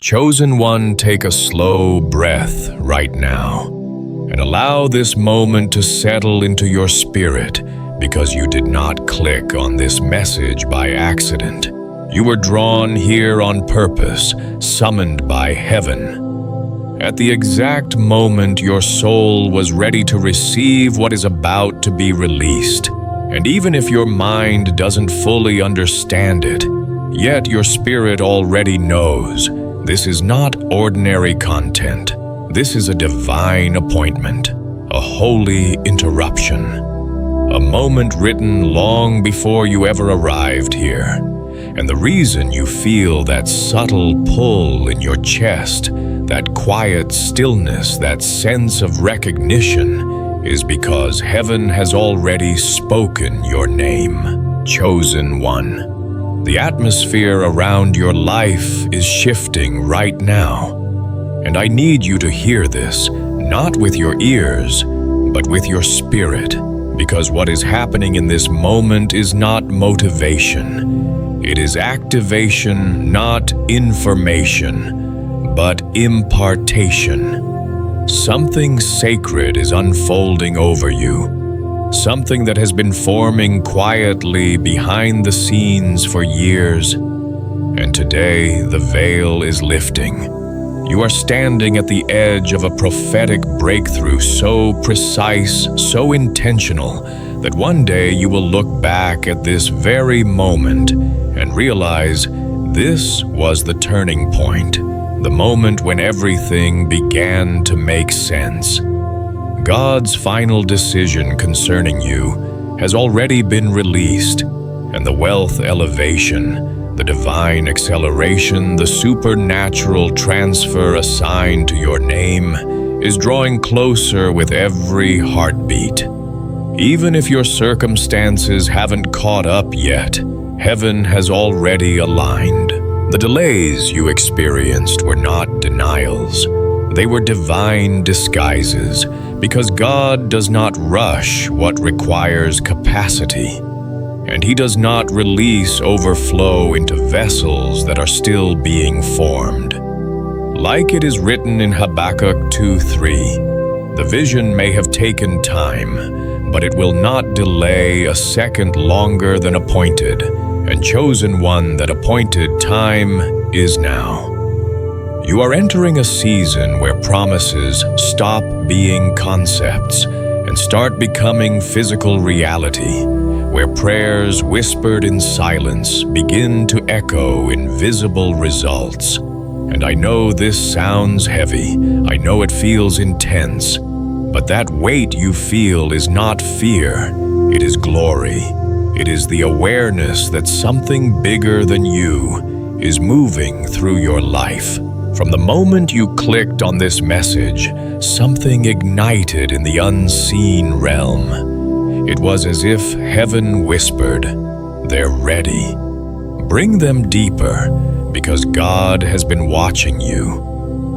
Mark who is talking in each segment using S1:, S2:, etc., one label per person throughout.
S1: Chosen one, take a slow breath right now and allow this moment to settle into your spirit, because you did not click on this message by accident. You were drawn here on purpose, summoned by heaven. At the exact moment your soul was ready to receive what is about to be released, and even if your mind doesn't fully understand it, yet your spirit already knows. This is not ordinary content. This is a divine appointment, a holy interruption, a moment written long before you ever arrived here. And the reason you feel that subtle pull in your chest, that quiet stillness, that sense of recognition, is because heaven has already spoken your name, chosen one. The atmosphere around your life is shifting right now, and I need you to hear this, not with your ears, but with your spirit, because what is happening in this moment is not motivation. It is activation, not information, but impartation. Something sacred is unfolding over you. Something that has been forming quietly behind the scenes for years. And today, the veil is lifting. You are standing at the edge of a prophetic breakthrough so precise, so intentional, that one day you will look back at this very moment and realize this was the turning point, the moment when everything began to make sense. God's final decision concerning you has already been released, and the wealth elevation, the divine acceleration, the supernatural transfer assigned to your name is drawing closer with every heartbeat. Even if your circumstances haven't caught up yet, heaven has already aligned. The delays you experienced were not denials. They were divine disguises, because God does not rush what requires capacity, and He does not release overflow into vessels that are still being formed. Like it is written in Habakkuk 2:3, the vision may have taken time, but it will not delay a second longer than appointed, and chosen one, that appointed time is now. You are entering a season where promises stop being concepts and start becoming physical reality, where prayers whispered in silence begin to echo in visible results. And I know this sounds heavy, I know it feels intense, but that weight you feel is not fear, it is glory. It is the awareness that something bigger than you is moving through your life. From the moment you clicked on this message, something ignited in the unseen realm. It was as if heaven whispered, "They're ready." Bring them deeper, because God has been watching you.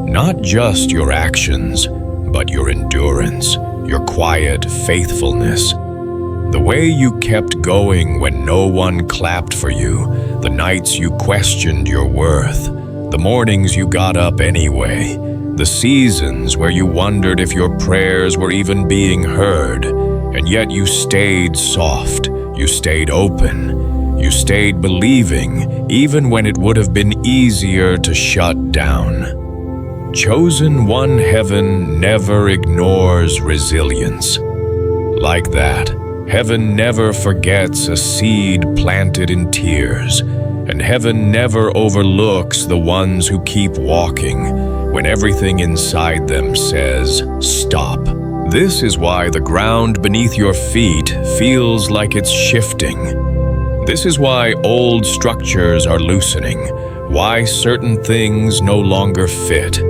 S1: Not just your actions, but your endurance, your quiet faithfulness. The way you kept going when no one clapped for you, the nights you questioned your worth, the mornings you got up anyway, the seasons where you wondered if your prayers were even being heard, and yet you stayed soft, you stayed open, you stayed believing, even when it would have been easier to shut down. Chosen one, heaven never ignores resilience. Like that, heaven never forgets a seed planted in tears. And heaven never overlooks the ones who keep walking when everything inside them says, stop. This is why the ground beneath your feet feels like it's shifting. This is why old structures are loosening, why certain things no longer fit,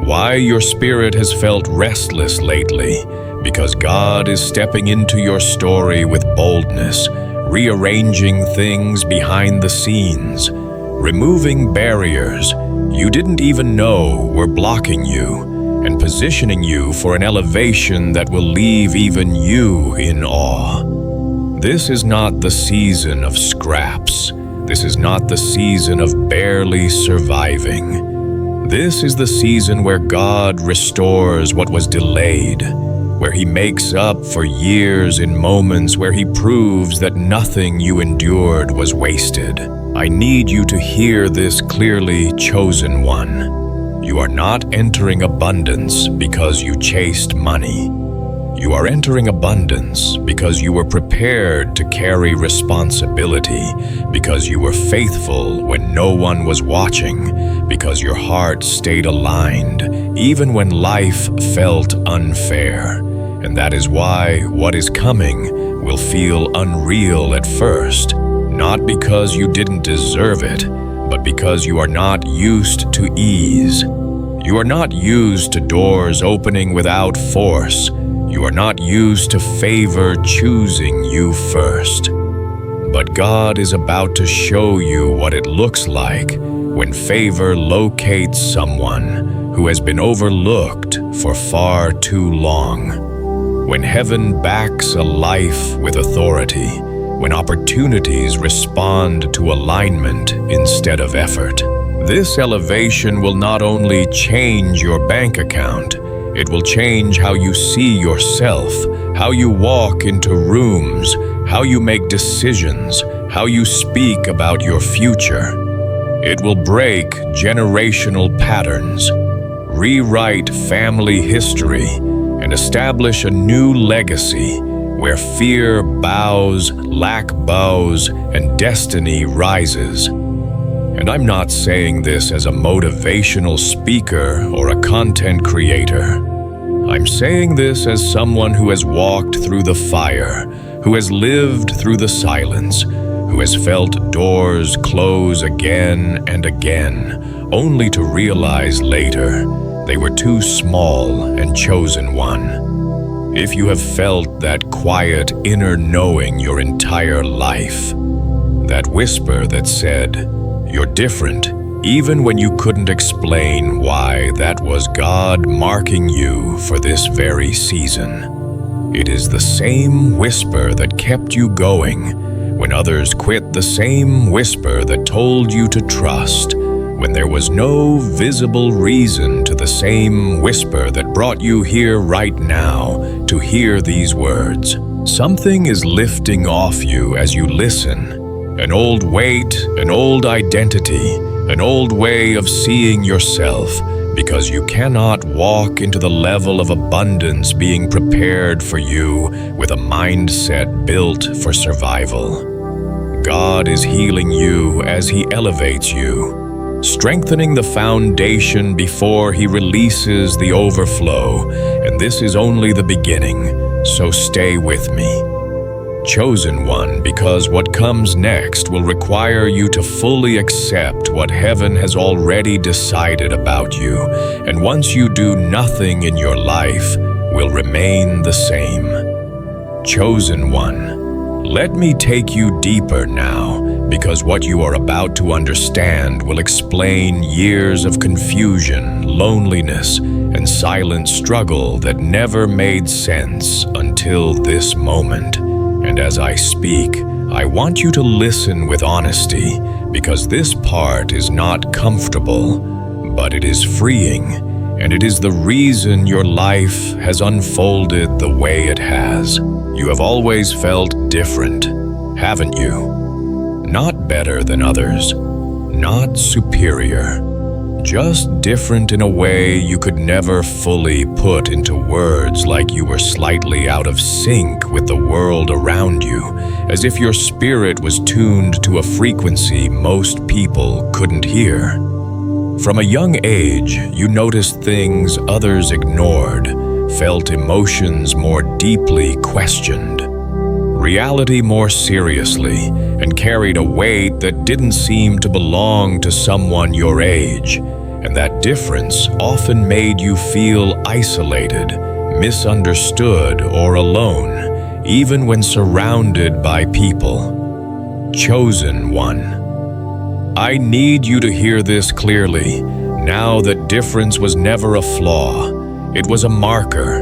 S1: why your spirit has felt restless lately, because God is stepping into your story with boldness, rearranging things behind the scenes, removing barriers you didn't even know were blocking you, and positioning you for an elevation that will leave even you in awe. This is not the season of scraps. This is not the season of barely surviving. This is the season where God restores what was delayed, where He makes up for years in moments where He proves that nothing you endured was wasted. I need you to hear this clearly, chosen one. You are not entering abundance because you chased money. You are entering abundance because you were prepared to carry responsibility, because you were faithful when no one was watching, because your heart stayed aligned, even when life felt unfair. And that is why what is coming will feel unreal at first, not because you didn't deserve it, but because you are not used to ease. You are not used to doors opening without force. You are not used to favor choosing you first. But God is about to show you what it looks like when favor locates someone who has been overlooked for far too long. When heaven backs a life with authority, when opportunities respond to alignment instead of effort. This elevation will not only change your bank account, it will change how you see yourself, how you walk into rooms, how you make decisions, how you speak about your future. It will break generational patterns, rewrite family history, and establish a new legacy where fear bows, lack bows, and destiny rises. And I'm not saying this as a motivational speaker or a content creator. I'm saying this as someone who has walked through the fire, who has lived through the silence, who has felt doors close again and again, only to realize later they were too small and chosen one. If you have felt that quiet inner knowing your entire life, that whisper that said, "You're different," even when you couldn't explain why, that was God marking you for this very season. It is the same whisper that kept you going when others quit, the same whisper that told you to trust when there was no visible reason, to the same whisper that brought you here right now to hear these words. Something is lifting off you as you listen. An old weight, an old identity, an old way of seeing yourself, because you cannot walk into the level of abundance being prepared for you with a mindset built for survival. God is healing you as He elevates you, strengthening the foundation before He releases the overflow, and this is only the beginning, so stay with me. Chosen one, because what comes next will require you to fully accept what heaven has already decided about you, and once you do, nothing in your life will remain the same. Chosen one, let me take you deeper now, because what you are about to understand will explain years of confusion, loneliness, and silent struggle that never made sense until this moment. And as I speak, I want you to listen with honesty, because this part is not comfortable, but it is freeing, and it is the reason your life has unfolded the way it has. You have always felt different, haven't you? Not better than others, not superior, just different in a way you could never fully put into words, like you were slightly out of sync with the world around you, as if your spirit was tuned to a frequency most people couldn't hear. From a young age, you noticed things others ignored, felt emotions more deeply questioned, reality more seriously, and carried a weight that didn't seem to belong to someone your age. And that difference often made you feel isolated, misunderstood, or alone, even when surrounded by people. Chosen one, I need you to hear this clearly, now that difference was never a flaw. It was a marker.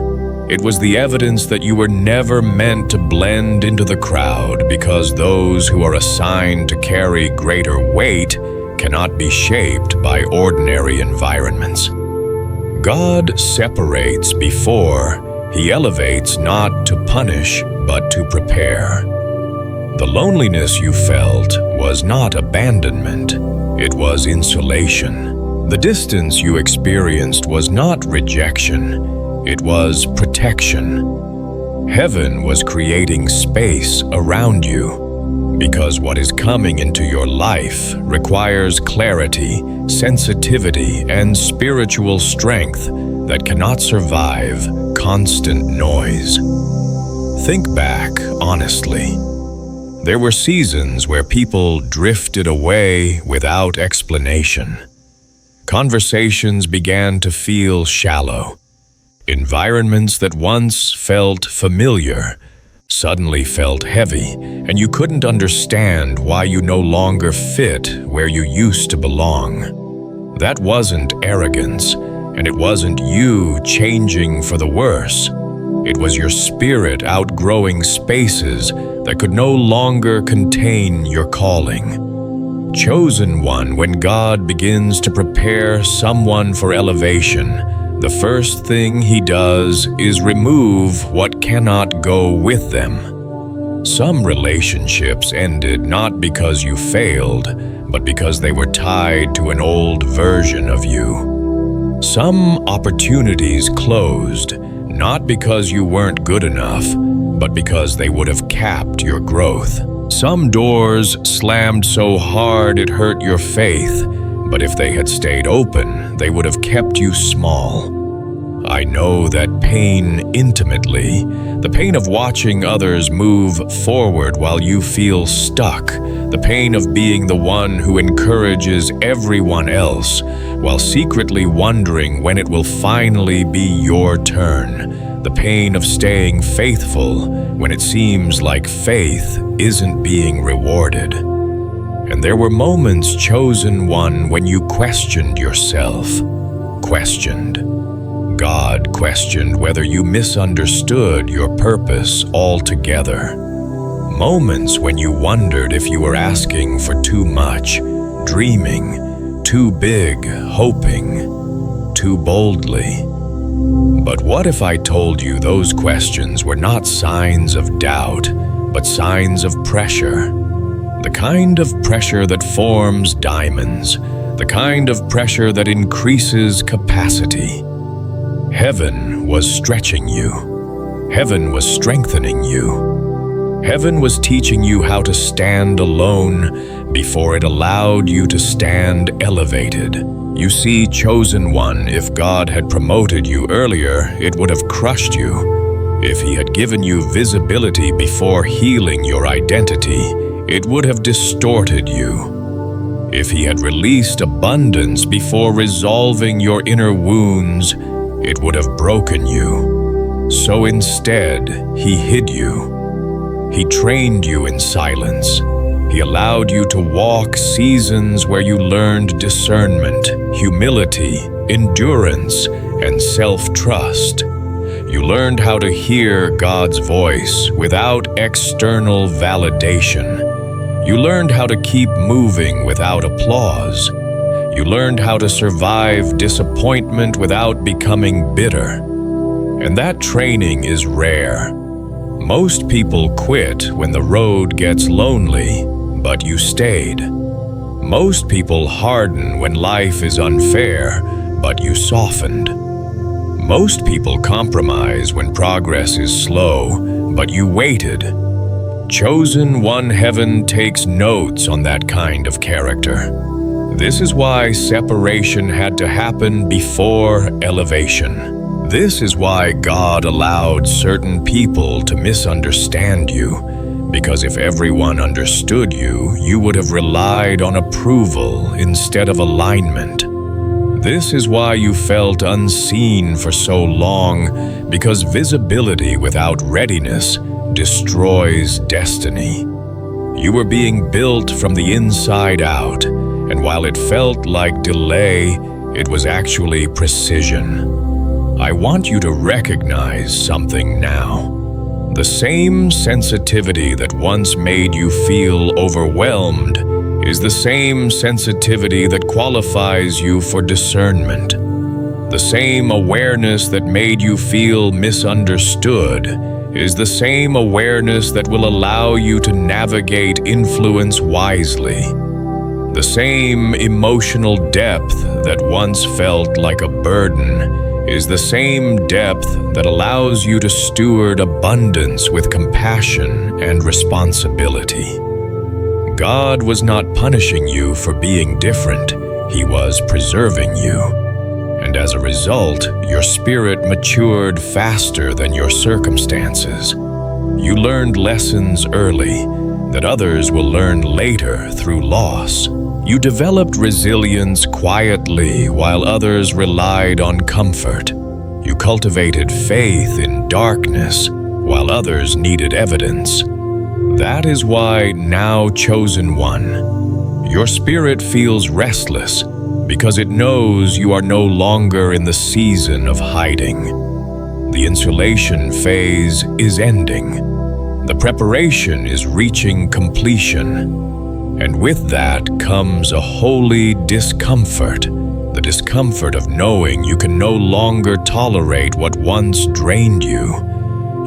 S1: It was the evidence that you were never meant to blend into the crowd, because those who are assigned to carry greater weight cannot be shaped by ordinary environments. God separates before He elevates, not to punish, but to prepare. The loneliness you felt was not abandonment, it was insulation. The distance you experienced was not rejection, it was protection. Heaven was creating space around you, because what is coming into your life requires clarity, sensitivity, and spiritual strength that cannot survive constant noise. Think back honestly. There were seasons where people drifted away without explanation. Conversations began to feel shallow. Environments that once felt familiar suddenly felt heavy, and you couldn't understand why you no longer fit where you used to belong. That wasn't arrogance, and it wasn't you changing for the worse. It was your spirit outgrowing spaces that could no longer contain your calling. Chosen one, when God begins to prepare someone for elevation, the first thing He does is remove what cannot go with them. Some relationships ended not because you failed, but because they were tied to an old version of you. Some opportunities closed, not because you weren't good enough, but because they would have capped your growth. Some doors slammed so hard it hurt your faith, but if they had stayed open, they would have kept you small. I know that pain intimately, the pain of watching others move forward while you feel stuck, the pain of being the one who encourages everyone else, while secretly wondering when it will finally be your turn, the pain of staying faithful when it seems like faith isn't being rewarded. And there were moments, chosen one, when you questioned yourself, God questioned whether you misunderstood your purpose altogether. Moments when you wondered if you were asking for too much, dreaming too big, hoping too boldly. But what if I told you those questions were not signs of doubt, but signs of pressure? The kind of pressure that forms diamonds, the kind of pressure that increases capacity. Heaven was stretching you. Heaven was strengthening you. Heaven was teaching you how to stand alone before it allowed you to stand elevated. You see, chosen one, if God had promoted you earlier, it would have crushed you. If He had given you visibility before healing your identity, it would have distorted you. If He had released abundance before resolving your inner wounds, it would have broken you. So instead, He hid you. He trained you in silence. He allowed you to walk seasons where you learned discernment, humility, endurance, and self-trust. You learned how to hear God's voice without external validation. You learned how to keep moving without applause. You learned how to survive disappointment without becoming bitter. And that training is rare. Most people quit when the road gets lonely, but you stayed. Most people harden when life is unfair, but you softened. Most people compromise when progress is slow, but you waited. Chosen one, heaven takes notes on that kind of character. This is why separation had to happen before elevation. This is why God allowed certain people to misunderstand you, because if everyone understood you, you would have relied on approval instead of alignment. This is why you felt unseen for so long, because visibility without readiness destroys destiny. You were being built from the inside out, and while it felt like delay, it was actually precision. I want you to recognize something now. The same sensitivity that once made you feel overwhelmed is the same sensitivity that qualifies you for discernment. The same awareness that made you feel misunderstood is the same awareness that will allow you to navigate influence wisely. The same emotional depth that once felt like a burden is the same depth that allows you to steward abundance with compassion and responsibility. God was not punishing you for being different. He was preserving you. And as a result, your spirit matured faster than your circumstances. You learned lessons early that others will learn later through loss. You developed resilience quietly while others relied on comfort. You cultivated faith in darkness while others needed evidence. That is why now, chosen one, your spirit feels restless because it knows you are no longer in the season of hiding. The insulation phase is ending. The preparation is reaching completion. And with that comes a holy discomfort, the discomfort of knowing you can no longer tolerate what once drained you.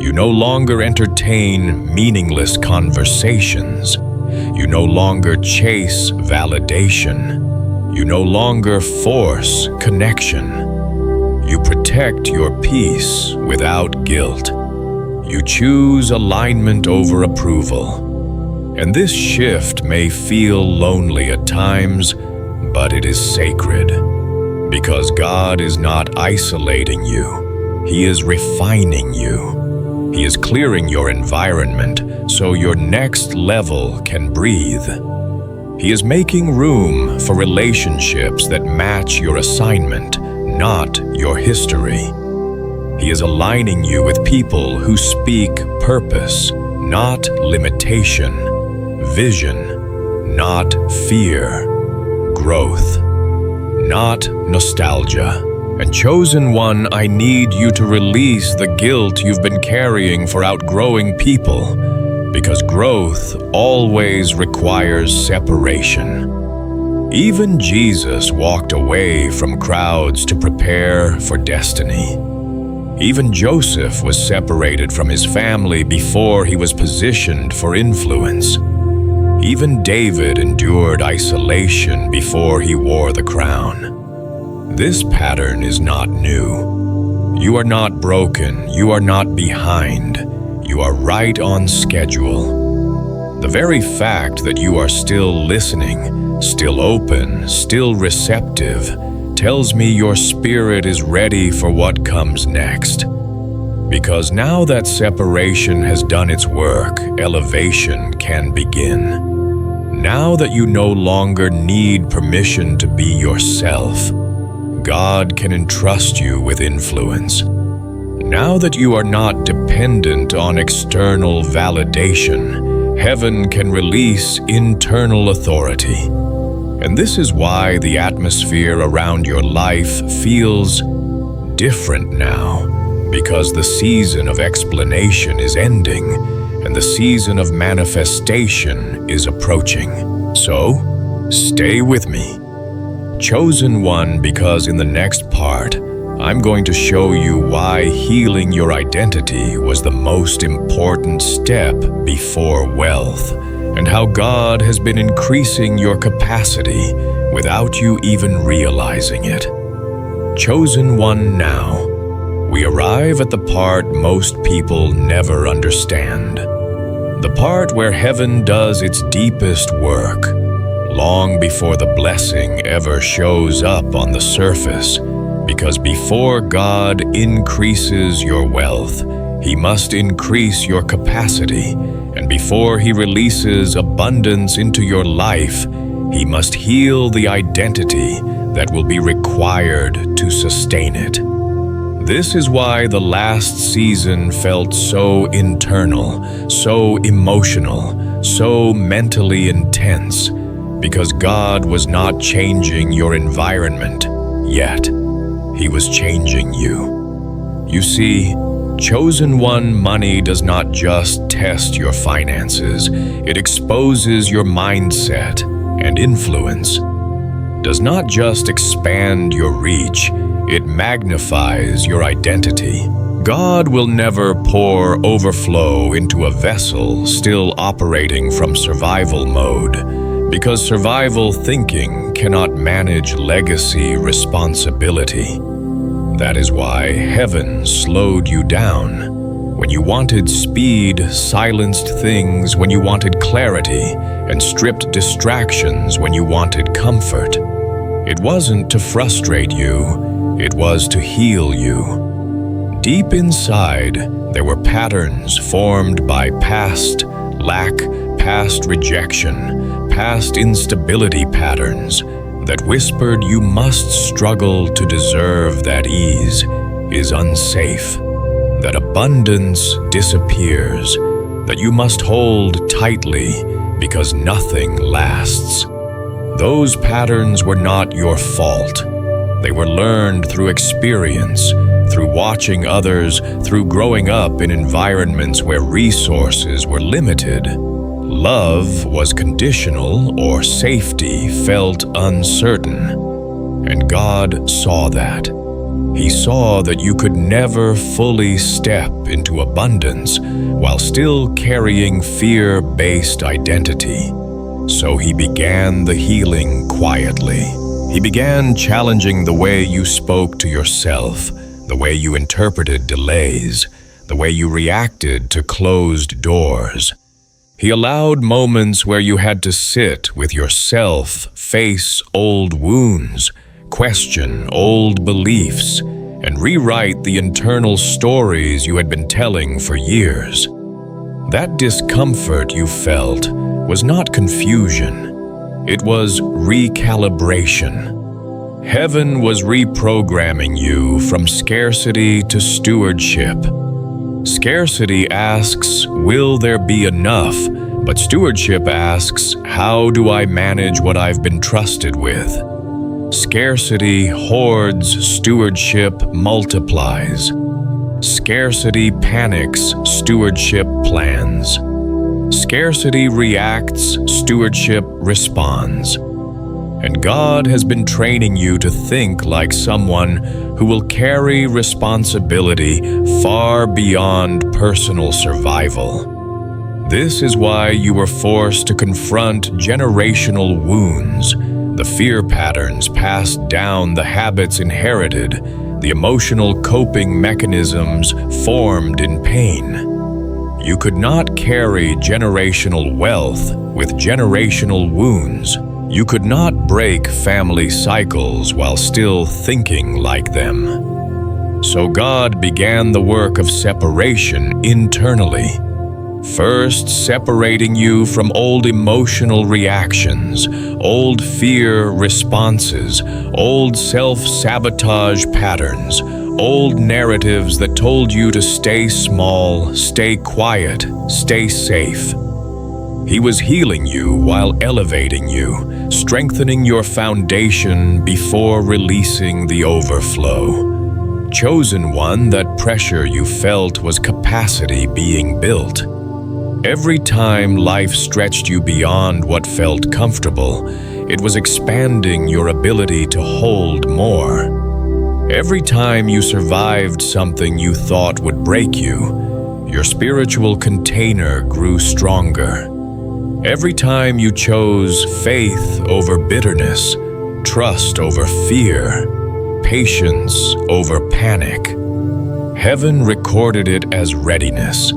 S1: You no longer entertain meaningless conversations. You no longer chase validation. You no longer force connection. You protect your peace without guilt. You choose alignment over approval. And this shift may feel lonely at times, but it is sacred. Because God is not isolating you. He is refining you. He is clearing your environment so your next level can breathe. He is making room for relationships that match your assignment, not your history. He is aligning you with people who speak purpose, not limitation, vision, not fear, growth, not nostalgia. And chosen one, I need you to release the guilt you've been carrying for outgrowing people, because growth always requires separation. Even Jesus walked away from crowds to prepare for destiny. Even Joseph was separated from his family before he was positioned for influence. Even David endured isolation before he wore the crown. This pattern is not new. You are not broken. You are not behind. You are right on schedule. The very fact that you are still listening, still open, still receptive, tells me your spirit is ready for what comes next. Because now that separation has done its work, elevation can begin. Now that you no longer need permission to be yourself, God can entrust you with influence. Now that you are not dependent on external validation, heaven can release internal authority. And this is why the atmosphere around your life feels different now, because the season of explanation is ending and the season of manifestation is approaching. So, stay with me. Chosen one, because in the next part, I'm going to show you why healing your identity was the most important step before wealth, and how God has been increasing your capacity without you even realizing it. Chosen one now, we arrive at the part most people never understand. The part where heaven does its deepest work, long before the blessing ever shows up on the surface. Because before God increases your wealth, He must increase your capacity. And before He releases abundance into your life, He must heal the identity that will be required to sustain it. This is why the last season felt so internal, so emotional, so mentally intense, because God was not changing your environment yet. He was changing you. You see, chosen one money does not just test your finances, it exposes your mindset. and influence does not just expand your reach, it magnifies your identity. God will never pour overflow into a vessel still operating from survival mode, because survival thinking cannot manage legacy responsibility. That is why heaven slowed you down. When you wanted speed, silenced things when you wanted clarity, and stripped distractions when you wanted comfort. It wasn't to frustrate you, it was to heal you. Deep inside, there were patterns formed by past lack, past rejection, past instability patterns that whispered you must struggle to deserve that ease is unsafe, that abundance disappears, that you must hold tightly because nothing lasts. Those patterns were not your fault. They were learned through experience, through watching others, through growing up in environments where resources were limited. Love was conditional or safety felt uncertain. And God saw that. He saw that you could never fully step into abundance while still carrying fear-based identity. So He began the healing quietly. He began challenging the way you spoke to yourself, the way you interpreted delays, the way you reacted to closed doors. He allowed moments where you had to sit with yourself, face old wounds, question old beliefs, and rewrite the internal stories you had been telling for years. That discomfort you felt was not confusion. It was recalibration. Heaven was reprogramming you from scarcity to stewardship. Scarcity asks, will there be enough? But stewardship asks, how do I manage what I've been trusted with? Scarcity hoards, stewardship multiplies. Scarcity panics, stewardship plans. Scarcity reacts, stewardship responds. And God has been training you to think like someone who will carry responsibility far beyond personal survival. This is why you were forced to confront generational wounds, the fear patterns passed down, the habits inherited, the emotional coping mechanisms formed in pain. You could not carry generational wealth with generational wounds. You could not break family cycles while still thinking like them. So God began the work of separation internally. First, separating you from old emotional reactions, old fear responses, old self-sabotage patterns, old narratives that told you to stay small, stay quiet, stay safe. He was healing you while elevating you, strengthening your foundation before releasing the overflow. Chosen one, that pressure you felt was capacity being built. Every time life stretched you beyond what felt comfortable, it was expanding your ability to hold more. Every time you survived something you thought would break you, your spiritual container grew stronger. Every time you chose faith over bitterness, trust over fear, patience over panic, heaven recorded it as readiness.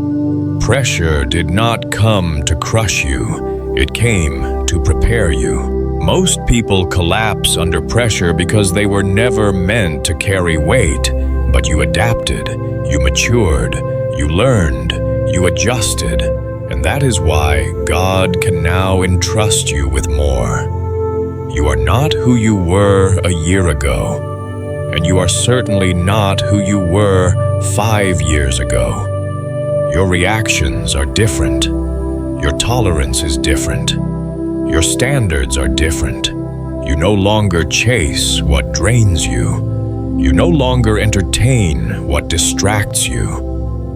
S1: Pressure did not come to crush you, it came to prepare you. Most people collapse under pressure because they were never meant to carry weight, but you adapted, you matured, you learned, you adjusted, and that is why God can now entrust you with more. You are not who you were a year ago, and you are certainly not who you were 5 years ago. Your reactions are different. Your tolerance is different. Your standards are different. You no longer chase what drains you. You no longer entertain what distracts you.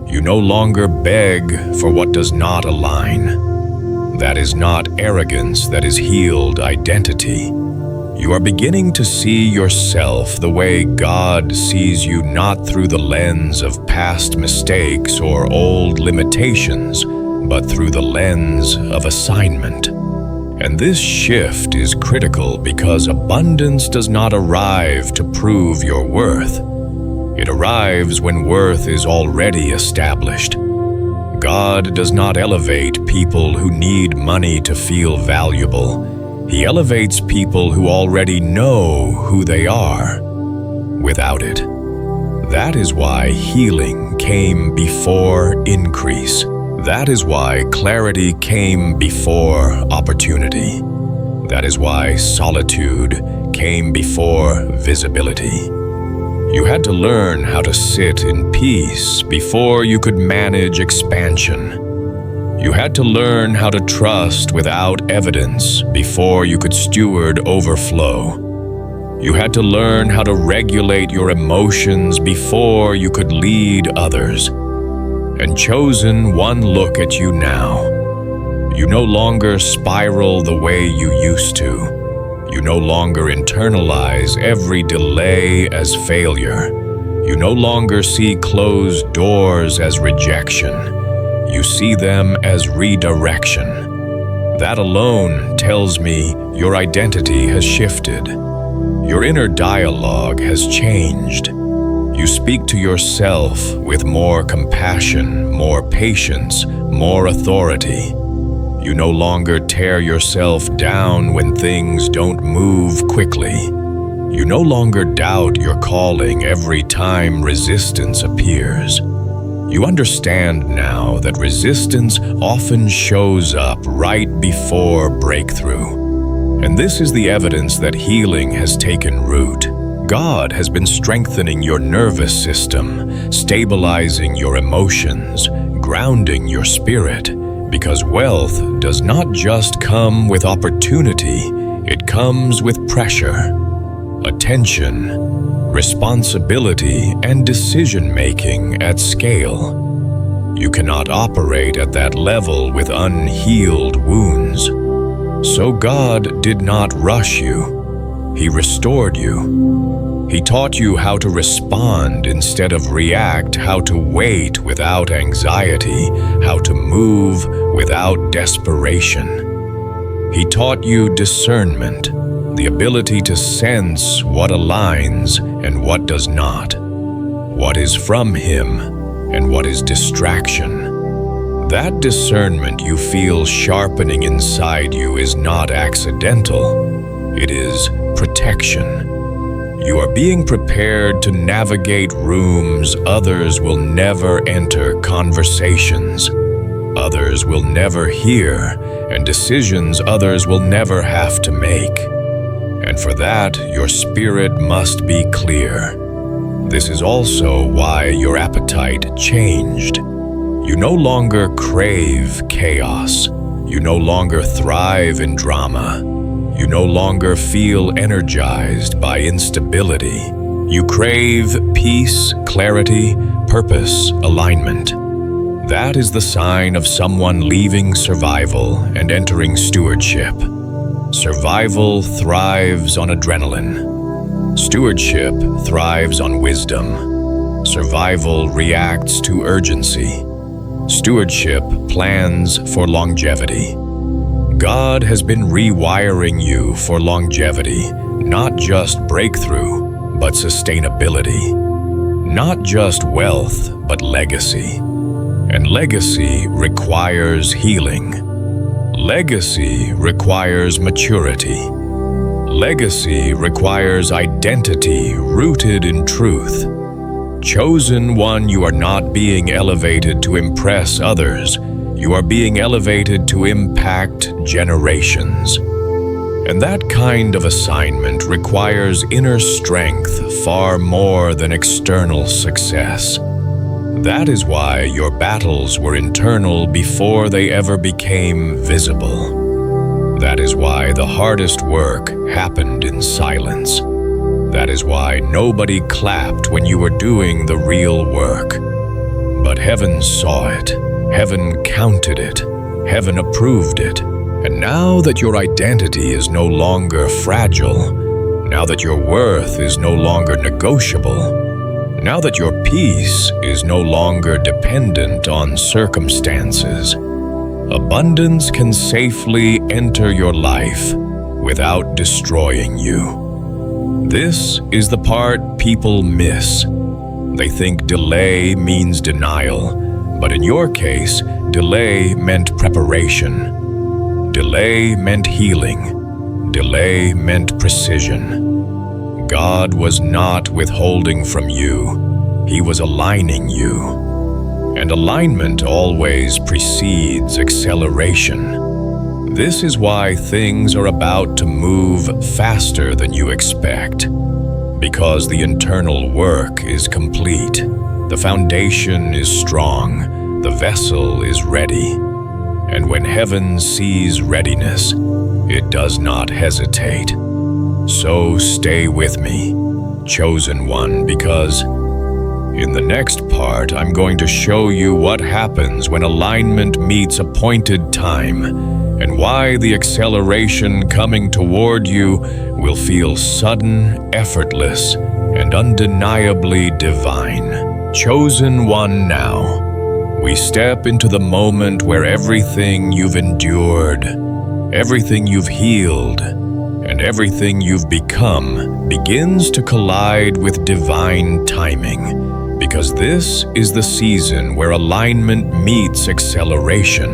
S1: You no longer beg for what does not align. That is not arrogance, that is healed identity. You are beginning to see yourself the way God sees you, not through the lens of past mistakes or old limitations, but through the lens of assignment. And this shift is critical because abundance does not arrive to prove your worth. It arrives when worth is already established. God does not elevate people who need money to feel valuable. He elevates people who already know who they are without it. That is why healing came before increase. That is why clarity came before opportunity. That is why solitude came before visibility. You had to learn how to sit in peace before you could manage expansion. You had to learn how to trust without evidence before you could steward overflow. You had to learn how to regulate your emotions before you could lead others. And chosen, one look at you now. You no longer spiral the way you used to. You no longer internalize every delay as failure. You no longer see closed doors as rejection. You see them as redirection. That alone tells me your identity has shifted. Your inner dialogue has changed. You speak to yourself with more compassion, more patience, more authority. You no longer tear yourself down when things don't move quickly. You no longer doubt your calling every time resistance appears. You understand now that resistance often shows up right before breakthrough. And this is the evidence that healing has taken root. God has been strengthening your nervous system, stabilizing your emotions, grounding your spirit. Because wealth does not just come with opportunity, it comes with pressure, attention, responsibility, and decision-making at scale. You cannot operate at that level with unhealed wounds. So God did not rush you. He restored you. He taught you how to respond instead of react, how to wait without anxiety, how to move without desperation. He taught you discernment, the ability to sense what aligns and what does not, what is from Him and what is distraction. That discernment you feel sharpening inside you is not accidental. It is protection. You are being prepared to navigate rooms others will never enter, conversations others will never hear, and decisions others will never have to make. And for that, your spirit must be clear. This is also why your appetite changed. You no longer crave chaos. You no longer thrive in drama. You no longer feel energized by instability. You crave peace, clarity, purpose, alignment. That is the sign of someone leaving survival and entering stewardship. Survival thrives on adrenaline. Stewardship thrives on wisdom. Survival reacts to urgency. Stewardship plans for longevity. God has been rewiring you for longevity, not just breakthrough, but sustainability. Not just wealth, but legacy. And legacy requires healing. Legacy requires maturity. Legacy requires identity rooted in truth. Chosen one, you are not being elevated to impress others. You are being elevated to impact generations. And that kind of assignment requires inner strength far more than external success. That is why your battles were internal before they ever became visible. That is why the hardest work happened in silence. That is why nobody clapped when you were doing the real work. But heaven saw it. Heaven counted it. Heaven approved it. And now that your identity is no longer fragile, now that your worth is no longer negotiable, now that your peace is no longer dependent on circumstances, abundance can safely enter your life without destroying you. This is the part people miss. They think delay means denial, but in your case, delay meant preparation. Delay meant healing. Delay meant precision. God was not withholding from you. He was aligning you. And alignment always precedes acceleration. This is why things are about to move faster than you expect. Because the internal work is complete. The foundation is strong. The vessel is ready. And when heaven sees readiness, it does not hesitate. So stay with me, chosen one, because in the next part, I'm going to show you what happens when alignment meets appointed time, and why the acceleration coming toward you will feel sudden, effortless, and undeniably divine. Chosen one now, we step into the moment where everything you've endured, everything you've healed, and everything you've become begins to collide with divine timing, because this is the season where alignment meets acceleration,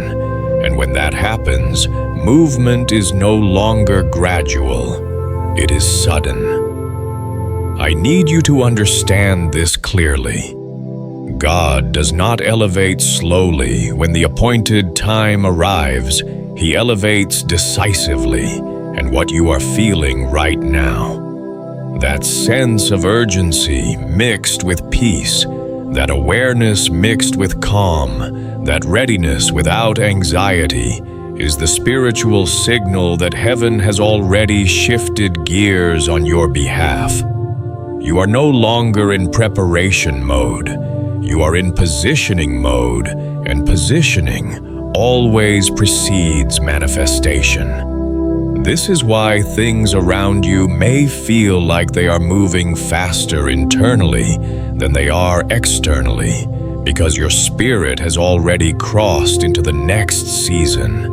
S1: and when that happens, movement is no longer gradual, it is sudden. I need you to understand this clearly. God does not elevate slowly when the appointed time arrives. He elevates decisively. And what you are feeling right now. That sense of urgency mixed with peace, that awareness mixed with calm, that readiness without anxiety, is the spiritual signal that heaven has already shifted gears on your behalf. You are no longer in preparation mode. You are in positioning mode, and positioning always precedes manifestation. This is why things around you may feel like they are moving faster internally than they are externally, because your spirit has already crossed into the next season,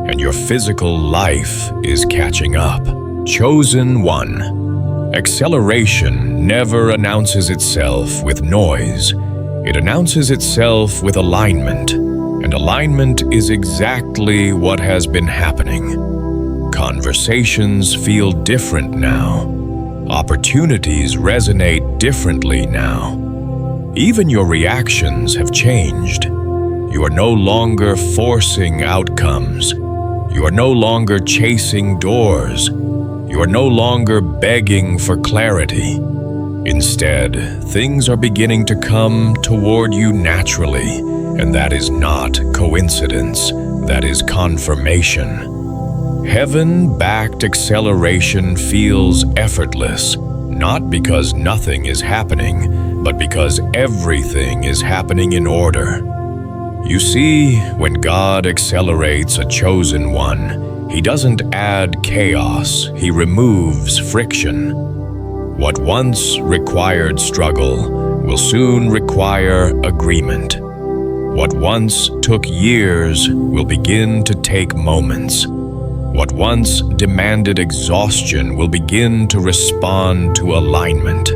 S1: and your physical life is catching up. Chosen one. Acceleration never announces itself with noise. It announces itself with alignment, and alignment is exactly what has been happening. Conversations feel different now. Opportunities resonate differently now. Even your reactions have changed. You are no longer forcing outcomes. You are no longer chasing doors. You are no longer begging for clarity. Instead, things are beginning to come toward you naturally, and that is not coincidence. That is confirmation. Heaven-backed acceleration feels effortless, not because nothing is happening, but because everything is happening in order. You see, when God accelerates a chosen one, He doesn't add chaos, He removes friction. What once required struggle will soon require agreement. What once took years will begin to take moments. What once demanded exhaustion will begin to respond to alignment.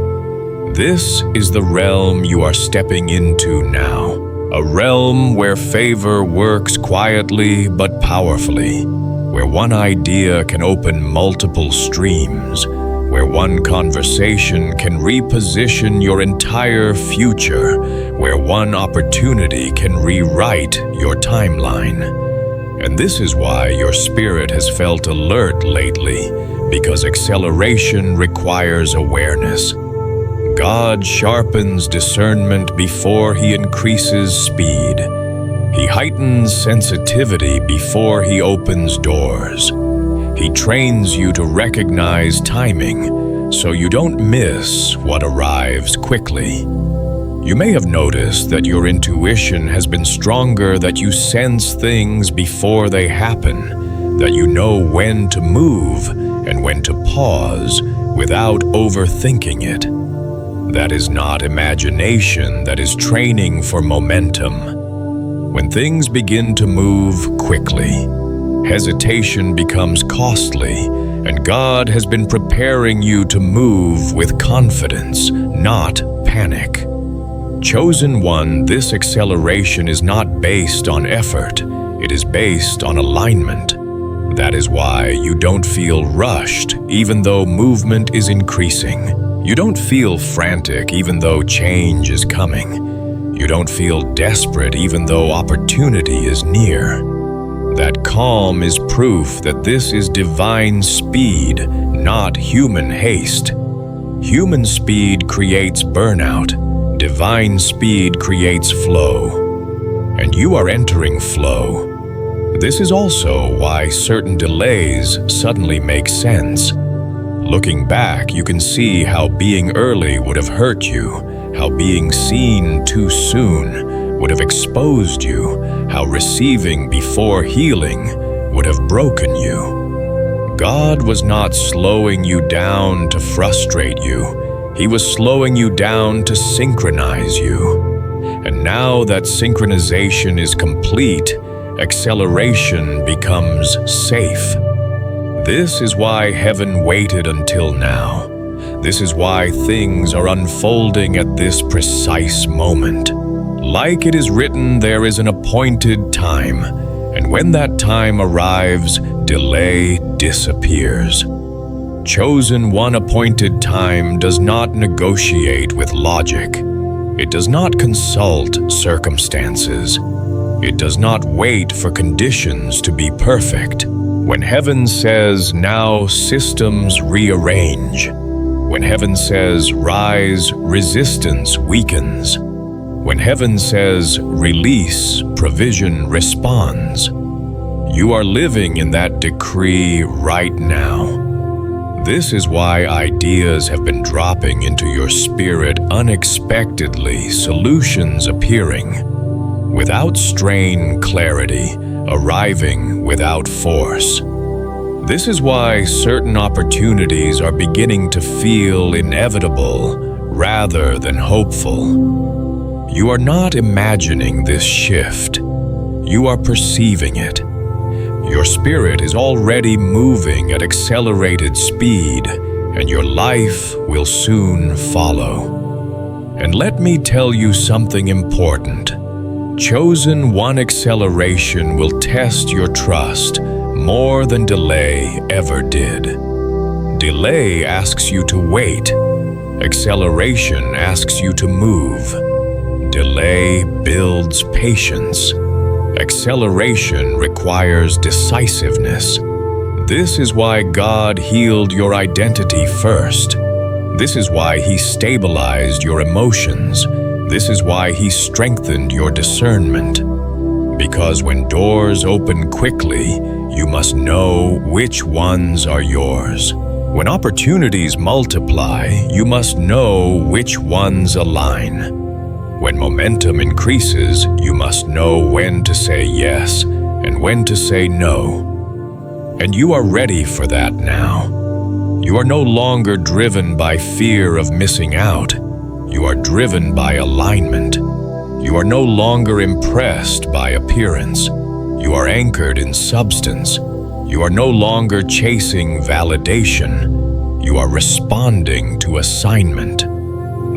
S1: This is the realm you are stepping into now, a realm where favor works quietly but powerfully, where one idea can open multiple streams, where one conversation can reposition your entire future, where one opportunity can rewrite your timeline. And this is why your spirit has felt alert lately, because acceleration requires awareness. God sharpens discernment before He increases speed. He heightens sensitivity before He opens doors. He trains you to recognize timing so you don't miss what arrives quickly. You may have noticed that your intuition has been stronger, that you sense things before they happen, that you know when to move and when to pause without overthinking it. That is not imagination, that is training for momentum. When things begin to move quickly, hesitation becomes costly, and God has been preparing you to move with confidence, not panic. Chosen one, this acceleration is not based on effort, it is based on alignment. That is why you don't feel rushed even though movement is increasing. You don't feel frantic even though change is coming. You don't feel desperate even though opportunity is near. That calm is proof that this is divine speed, not human haste. Human speed creates burnout. Divine speed creates flow. And you are entering flow. This is also why certain delays suddenly make sense. Looking back, you can see how being early would have hurt you, how being seen too soon would have exposed you, how receiving before healing would have broken you. God was not slowing you down to frustrate you. He was slowing you down to synchronize you. And now that synchronization is complete, acceleration becomes safe. This is why heaven waited until now. This is why things are unfolding at this precise moment. Like it is written, there is an appointed time, and when that time arrives, delay disappears. Chosen one appointed time does not negotiate with logic. It does not consult circumstances. It does not wait for conditions to be perfect. When heaven says, now systems rearrange. When heaven says, rise, resistance weakens. When heaven says, release, provision responds. You are living in that decree right now. This is why ideas have been dropping into your spirit unexpectedly, solutions appearing. Without strain, clarity, arriving without force. This is why certain opportunities are beginning to feel inevitable rather than hopeful. You are not imagining this shift. You are perceiving it. Your spirit is already moving at accelerated speed, and your life will soon follow. And let me tell you something important. Chosen one acceleration will test your trust more than delay ever did. Delay asks you to wait. Acceleration asks you to move. Delay builds patience. Acceleration requires decisiveness. This is why God healed your identity first. This is why He stabilized your emotions. This is why He strengthened your discernment. Because when doors open quickly, you must know which ones are yours. When opportunities multiply, you must know which ones align. When momentum increases, you must know when to say yes and when to say no. And you are ready for that now. You are no longer driven by fear of missing out. You are driven by alignment. You are no longer impressed by appearance. You are anchored in substance. You are no longer chasing validation. You are responding to assignment.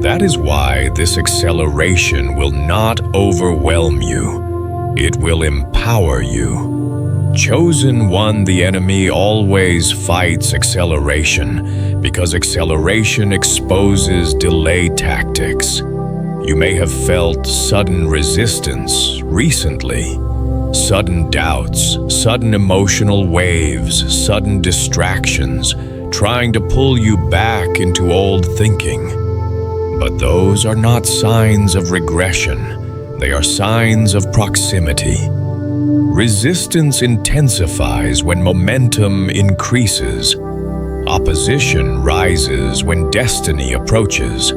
S1: That is why this acceleration will not overwhelm you. It will empower you. Chosen one, the enemy always fights acceleration because acceleration exposes delay tactics. You may have felt sudden resistance recently. Sudden doubts, sudden emotional waves, sudden distractions, trying to pull you back into old thinking. But those are not signs of regression. They are signs of proximity. Resistance intensifies when momentum increases. Opposition rises when destiny approaches.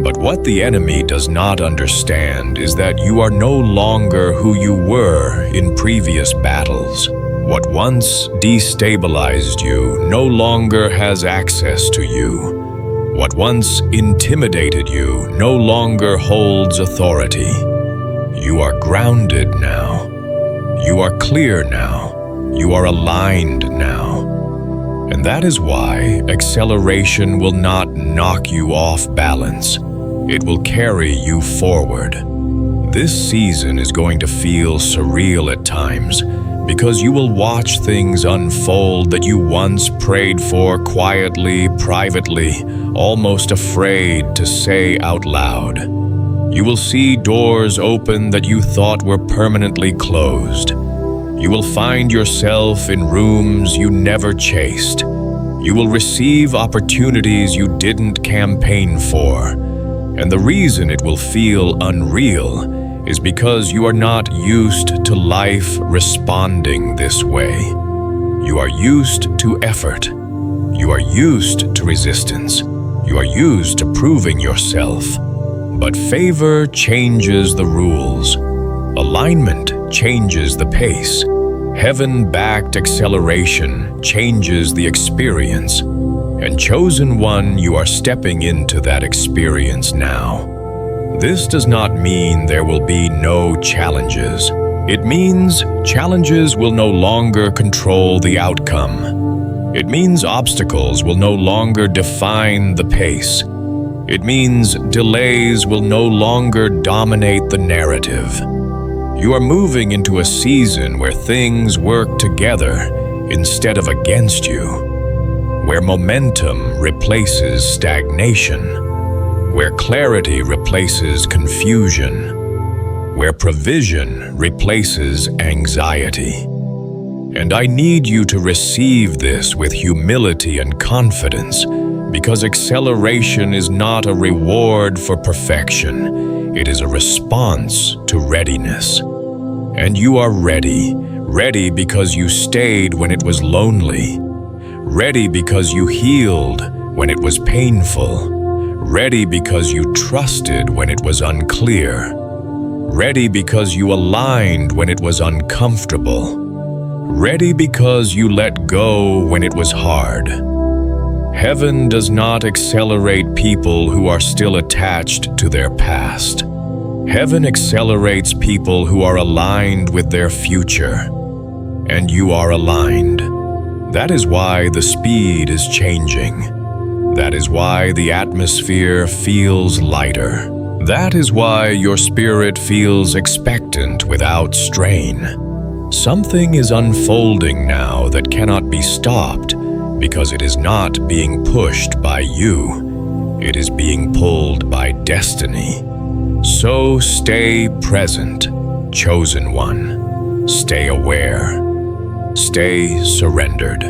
S1: But what the enemy does not understand is that you are no longer who you were in previous battles. What once destabilized you no longer has access to you. What once intimidated you no longer holds authority. You are grounded now. You are clear now. You are aligned now. And that is why acceleration will not knock you off balance. It will carry you forward. This season is going to feel surreal at times because you will watch things unfold that you once prayed for quietly, privately, almost afraid to say out loud. You will see doors open that you thought were permanently closed. You will find yourself in rooms you never chased. You will receive opportunities you didn't campaign for. And the reason it will feel unreal is because you are not used to life responding this way. You are used to effort. You are used to resistance. You are used to proving yourself. But favor changes the rules. Alignment changes the pace. Heaven-backed acceleration changes the experience. And chosen one, you are stepping into that experience now. This does not mean there will be no challenges. It means challenges will no longer control the outcome. It means obstacles will no longer define the pace. It means delays will no longer dominate the narrative. You are moving into a season where things work together instead of against you, where momentum replaces stagnation, where clarity replaces confusion, where provision replaces anxiety. And I need you to receive this with humility and confidence, because acceleration is not a reward for perfection. It is a response to readiness. And you are ready. Ready because you stayed when it was lonely. Ready because you healed when it was painful. Ready because you trusted when it was unclear. Ready because you aligned when it was uncomfortable. Ready because you let go when it was hard. Heaven does not accelerate people who are still attached to their past. Heaven accelerates people who are aligned with their future. And you are aligned. That is why the speed is changing. That is why the atmosphere feels lighter. That is why your spirit feels expectant without strain. Something is unfolding now that cannot be stopped because it is not being pushed by you. It is being pulled by destiny. So stay present, chosen one. Stay aware. Stay surrendered.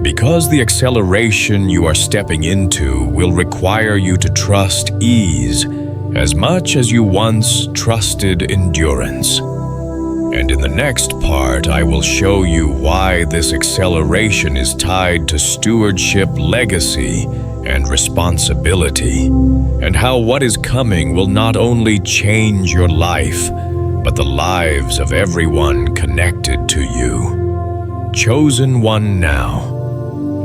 S1: Because the acceleration you are stepping into will require you to trust ease as much as you once trusted endurance. And in the next part, I will show you why this acceleration is tied to stewardship, legacy, and responsibility, and how what is coming will not only change your life, but the lives of everyone connected to you. Chosen one now.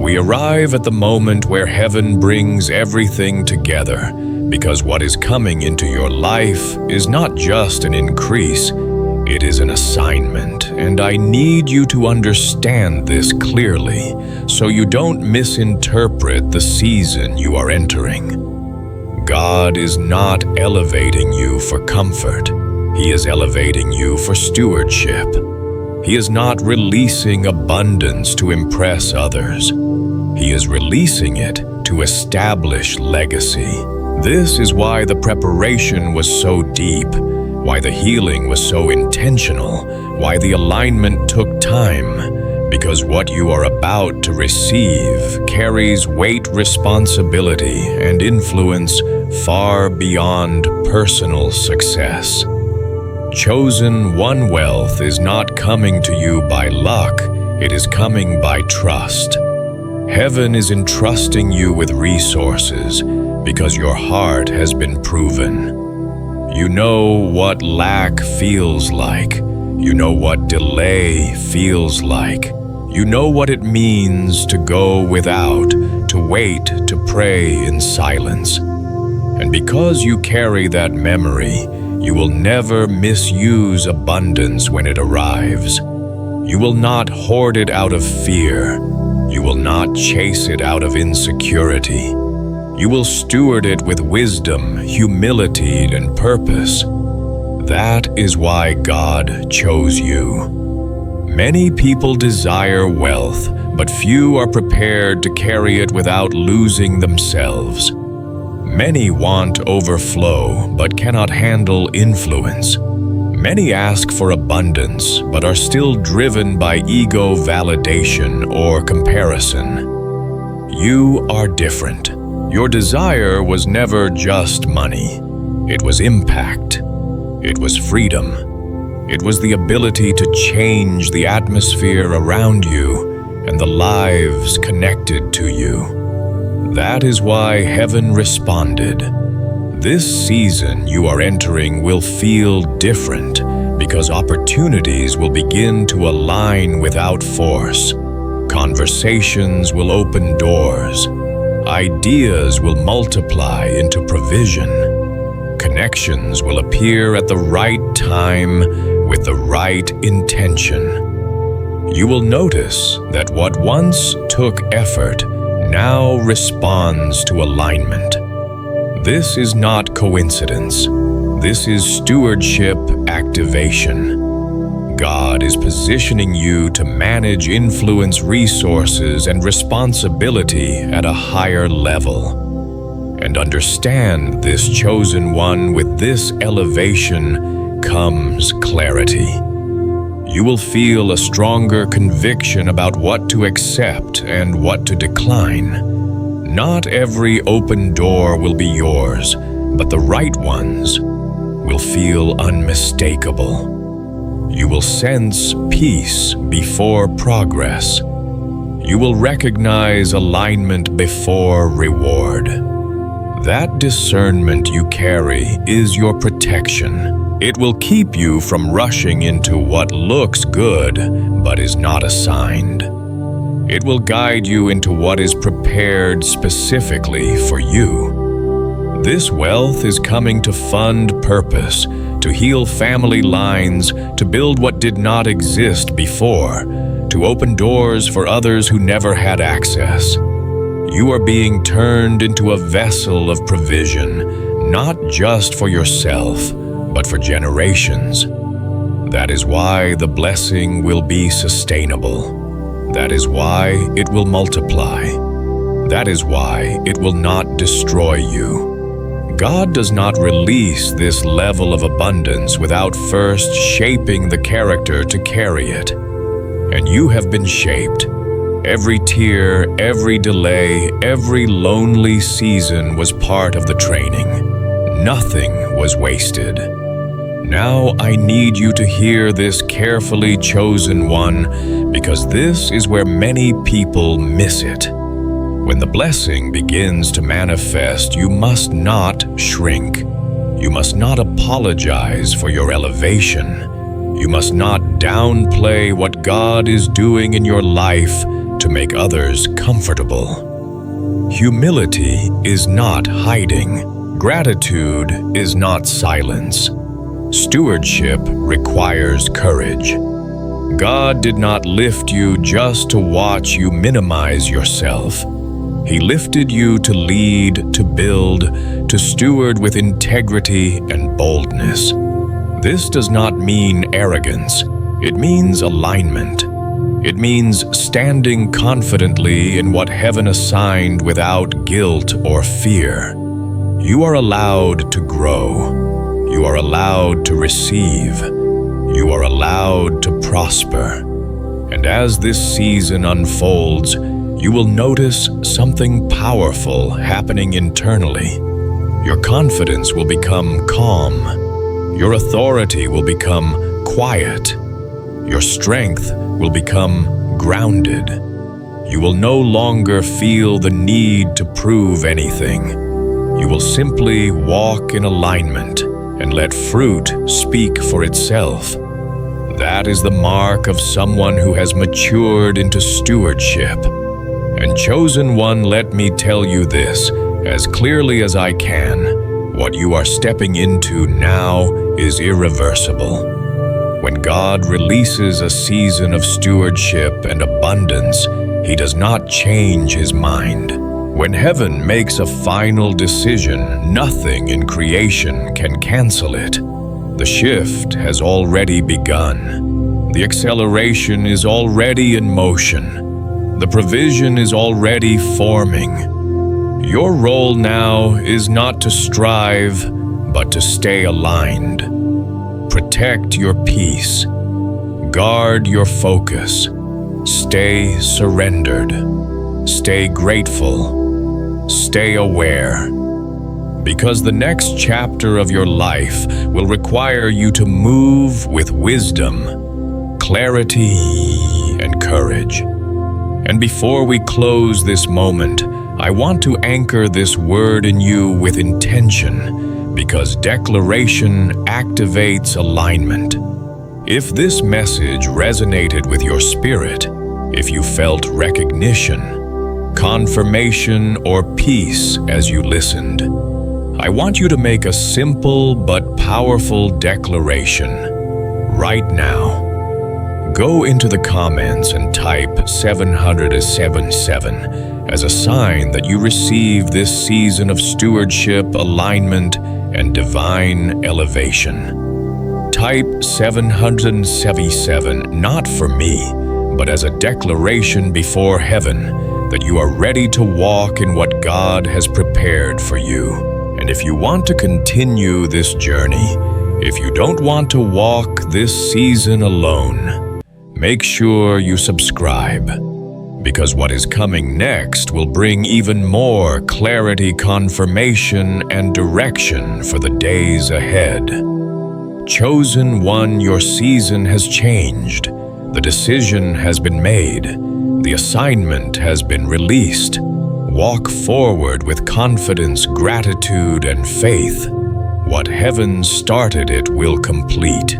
S1: We arrive at the moment where heaven brings everything together, because what is coming into your life is not just an increase, it is an assignment, and I need you to understand this clearly so you don't misinterpret the season you are entering. God is not elevating you for comfort. He is elevating you for stewardship. He is not releasing abundance to impress others. He is releasing it to establish legacy. This is why the preparation was so deep, why the healing was so intentional, why the alignment took time, because what you are about to receive carries weight, responsibility, and influence far beyond personal success. Chosen one wealth is not coming to you by luck, it is coming by trust. Heaven is entrusting you with resources because your heart has been proven. You know what lack feels like. You know what delay feels like. You know what it means to go without, to wait, to pray in silence. And because you carry that memory, you will never misuse abundance when it arrives. You will not hoard it out of fear. You will not chase it out of insecurity. You will steward it with wisdom, humility, and purpose. That is why God chose you. Many people desire wealth, but few are prepared to carry it without losing themselves. Many want overflow, but cannot handle influence. Many ask for abundance, but are still driven by ego validation or comparison. You are different. Your desire was never just money. It was impact. It was freedom. It was the ability to change the atmosphere around you and the lives connected to you. That is why heaven responded. This season you are entering will feel different because opportunities will begin to align without force. Conversations will open doors. Ideas will multiply into provision. Connections will appear at the right time with the right intention. You will notice that what once took effort now responds to alignment. This is not coincidence. This is stewardship activation. God is positioning you to manage influence, resources, and responsibility at a higher level. And understand this chosen one, with this elevation comes clarity. You will feel a stronger conviction about what to accept and what to decline. Not every open door will be yours, but the right ones will feel unmistakable. You will sense peace before progress. You will recognize alignment before reward. That discernment you carry is your protection. It will keep you from rushing into what looks good but is not assigned. It will guide you into what is prepared specifically for you. This wealth is coming to fund purpose, to heal family lines, to build what did not exist before, to open doors for others who never had access. You are being turned into a vessel of provision, not just for yourself, but for generations. That is why the blessing will be sustainable. That is why it will multiply. That is why it will not destroy you. God does not release this level of abundance without first shaping the character to carry it. And you have been shaped. Every tear, every delay, every lonely season was part of the training. Nothing was wasted. Now I need you to hear this carefully chosen one, because this is where many people miss it. When the blessing begins to manifest, you must not shrink. You must not apologize for your elevation. You must not downplay what God is doing in your life to make others comfortable. Humility is not hiding. Gratitude is not silence. Stewardship requires courage. God did not lift you just to watch you minimize yourself. He lifted you to lead, to build, to steward with integrity and boldness. This does not mean arrogance. It means alignment. It means standing confidently in what heaven assigned without guilt or fear. You are allowed to grow. You are allowed to receive. You are allowed to prosper. And as this season unfolds, you will notice something powerful happening internally. Your confidence will become calm. Your authority will become quiet. Your strength will become grounded. You will no longer feel the need to prove anything. You will simply walk in alignment and let fruit speak for itself. That is the mark of someone who has matured into stewardship. And chosen one, let me tell you this, as clearly as I can, what you are stepping into now is irreversible. When God releases a season of stewardship and abundance, He does not change His mind. When heaven makes a final decision, nothing in creation can cancel it. The shift has already begun. The acceleration is already in motion. The provision is already forming. Your role now is not to strive, but to stay aligned. Protect your peace. Guard your focus. Stay surrendered. Stay grateful. Stay aware. Because the next chapter of your life will require you to move with wisdom, clarity, and courage. And before we close this moment, I want to anchor this word in you with intention, because declaration activates alignment. If this message resonated with your spirit, if you felt recognition, confirmation, or peace as you listened, I want you to make a simple but powerful declaration right now. Go into the comments and type 777 as a sign that you receive this season of stewardship, alignment, and divine elevation. Type 777 not for me, but as a declaration before heaven that you are ready to walk in what God has prepared for you. And if you want to continue this journey, if you don't want to walk this season alone, make sure you subscribe, because what is coming next will bring even more clarity, confirmation, and direction for the days ahead. Chosen one, your season has changed. The decision has been made. The assignment has been released. Walk forward with confidence, gratitude, and faith. What heaven started, it will complete.